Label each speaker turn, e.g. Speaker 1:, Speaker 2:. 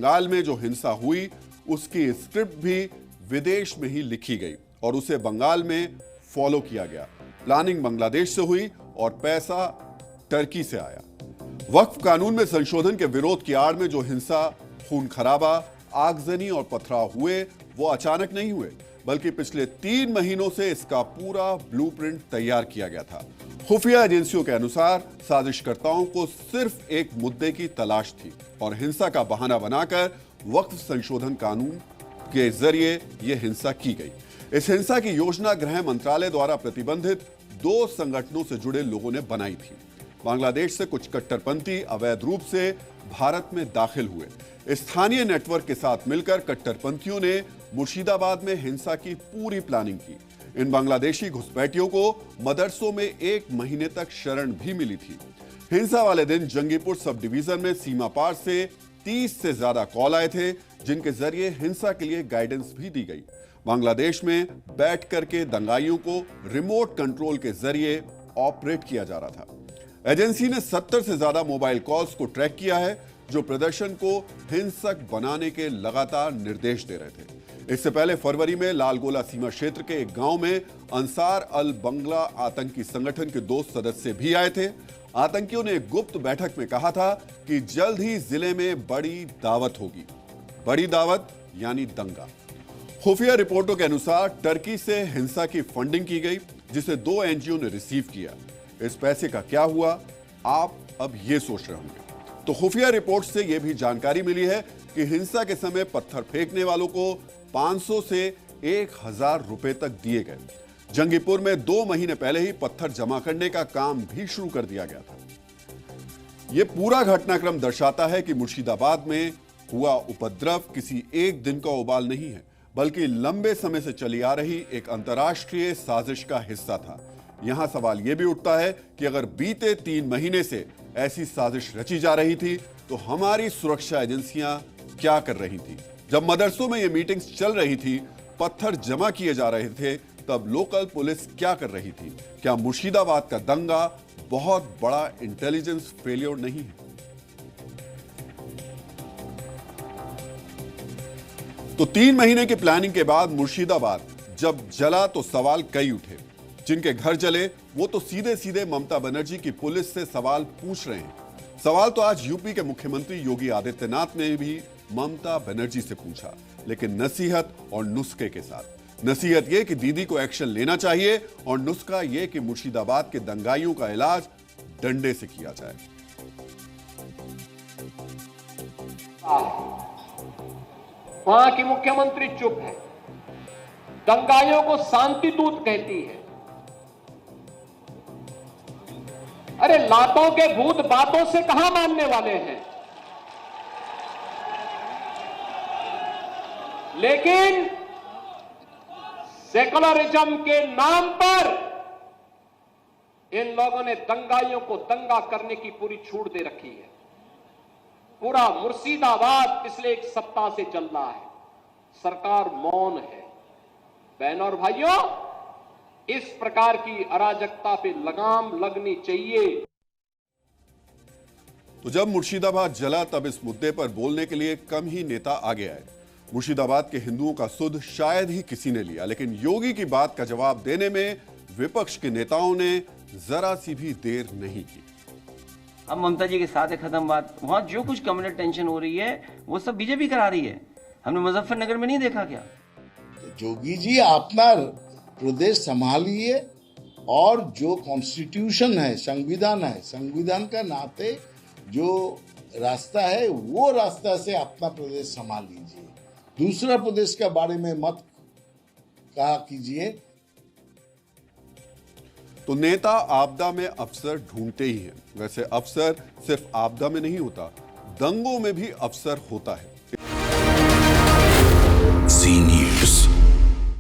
Speaker 1: बंगाल में जो हिंसा हुई उसकी स्क्रिप्ट भी विदेश में ही लिखी गई और उसे बंगाल में फॉलो किया गया। प्लानिंग बांग्लादेश से हुई और पैसा टर्की से आया। वक्फ कानून में संशोधन के विरोध की आड़ में जो हिंसा, खून खराबा, आगजनी और पथराव हुए वो अचानक नहीं हुए, बल्कि पिछले 3 महीनों से इसका पूरा ब्लूप्रिंट तैयार किया गया था। खुफिया एजेंसियों के अनुसार साजिशकर्ताओं को सिर्फ एक मुद्दे की तलाश थी और हिंसा का बहाना बनाकर वक्फ संशोधन कानून के जरिए यह हिंसा की गई। इस हिंसा की योजना गृह मंत्रालय द्वारा प्रतिबंधित 2 संगठनों से जुड़े लोगों ने बनाई थी। बांग्लादेश से कुछ कट्टरपंथी अवैध रूप से भारत में दाखिल हुए। स्थानीय नेटवर्क के साथ मिलकर कट्टरपंथियों ने मुर्शिदाबाद में हिंसा की पूरी प्लानिंग की। इन बांग्लादेशी घुसपैठियों को मदरसों में 1 महीने तक शरण भी मिली थी। हिंसा वाले दिन जंगीपुर सब डिवीजन में सीमा पार से 30 से ज्यादा कॉल आए थे, जिनके जरिए हिंसा के लिए गाइडेंस भी दी गई। बांग्लादेश में बैठ करके दंगाइयों को रिमोट कंट्रोल के जरिए ऑपरेट किया जा रहा था। एजेंसी ने 70 से ज्यादा मोबाइल कॉल्स को ट्रैक किया है, जो प्रदर्शन को हिंसक बनाने के लगातार निर्देश दे रहे थे। इससे पहले फरवरी में लालगोला सीमा क्षेत्र के एक गांव में अंसार अल बंगला आतंकी संगठन के 2 सदस्य भी आए थे। आतंकियों ने एक गुप्त बैठक में कहा था कि जल्द ही जिले में बड़ी दावत होगी। बड़ी दावत यानी दंगा। खुफिया रिपोर्टों के अनुसार टर्की से हिंसा की फंडिंग की गई, जिसे 2 एनजीओ ने रिसीव किया। इस पैसे का क्या हुआ, आप अब ये सोच रहे होंगे। तो खुफिया रिपोर्ट से यह भी जानकारी मिली है कि हिंसा के समय पत्थर फेंकने वालों को 500 से 1000 रुपए तक दिए गए। जंगीपुर में 2 महीने पहले ही पत्थर जमा करने का काम भी शुरू कर दिया गया था। यह पूरा घटनाक्रम दर्शाता है कि मुर्शिदाबाद में हुआ उपद्रव किसी एक दिन का उबाल नहीं है, बल्कि लंबे समय से चली आ रही एक अंतर्राष्ट्रीय साजिश का हिस्सा था। यहां सवाल यह भी उठता है कि अगर बीते 3 महीने से ऐसी साजिश रची जा रही थी तो हमारी सुरक्षा एजेंसियां क्या कर रही थी? जब मदरसों में ये मीटिंग्स चल रही थी, पत्थर जमा किए जा रहे थे, तब लोकल पुलिस क्या कर रही थी? क्या मुर्शिदाबाद का दंगा बहुत बड़ा इंटेलिजेंस फेलियर नहीं है? तो 3 महीने की प्लानिंग के बाद मुर्शिदाबाद जब जला तो सवाल कई उठे। जिनके घर जले वो तो सीधे सीधे ममता बनर्जी की पुलिस से सवाल पूछ रहे हैं। सवाल तो आज यूपी के मुख्यमंत्री योगी आदित्यनाथ ने भी ममता बनर्जी से पूछा, लेकिन नसीहत और नुस्खे के साथ। नसीहत यह कि दीदी को एक्शन लेना चाहिए और नुस्खा यह कि मुर्शिदाबाद के दंगाइयों का इलाज डंडे से किया जाए।
Speaker 2: वहां की मुख्यमंत्री चुप है, दंगाइयों को शांति दूत कहती है। अरे लातों के भूत बातों से कहां मानने वाले हैं? लेकिन सेकुलरिज्म के नाम पर इन लोगों ने दंगाइयों को दंगा करने की पूरी छूट दे रखी है। पूरा मुर्शिदाबाद पिछले 1 सप्ताह से चल रहा है, सरकार मौन है। बहनों और भाइयों, इस प्रकार की अराजकता पे लगाम लगनी चाहिए।
Speaker 1: तो जब मुर्शिदाबाद जला तब इस मुद्दे पर बोलने के लिए कम ही नेता आगे आए। मुर्शिदाबाद के हिंदुओं का सुध शायद ही किसी ने लिया, लेकिन योगी की बात का जवाब देने में विपक्ष के नेताओं ने जरा सी भी देर नहीं की।
Speaker 3: अब ममता जी के साथ है खत्म बात। वहां जो कुछ कम्युनल टेंशन हो रही है वो सब बीजेपी करा रही है। हमने मुजफ्फरनगर में नहीं देखा क्या?
Speaker 4: जोगी जी अपना प्रदेश संभालिए और जो कॉन्स्टिट्यूशन है, संविधान है, संविधान का नाते जो रास्ता है वो रास्ता से अपना प्रदेश संभाल लीजिए। दूसरा प्रदेश के बारे में मत कहा कीजिए।
Speaker 1: तो नेता आपदा में अफसर ढूंढते ही हैं। वैसे अफसर सिर्फ आपदा में नहीं होता, दंगों में भी अफसर होता है।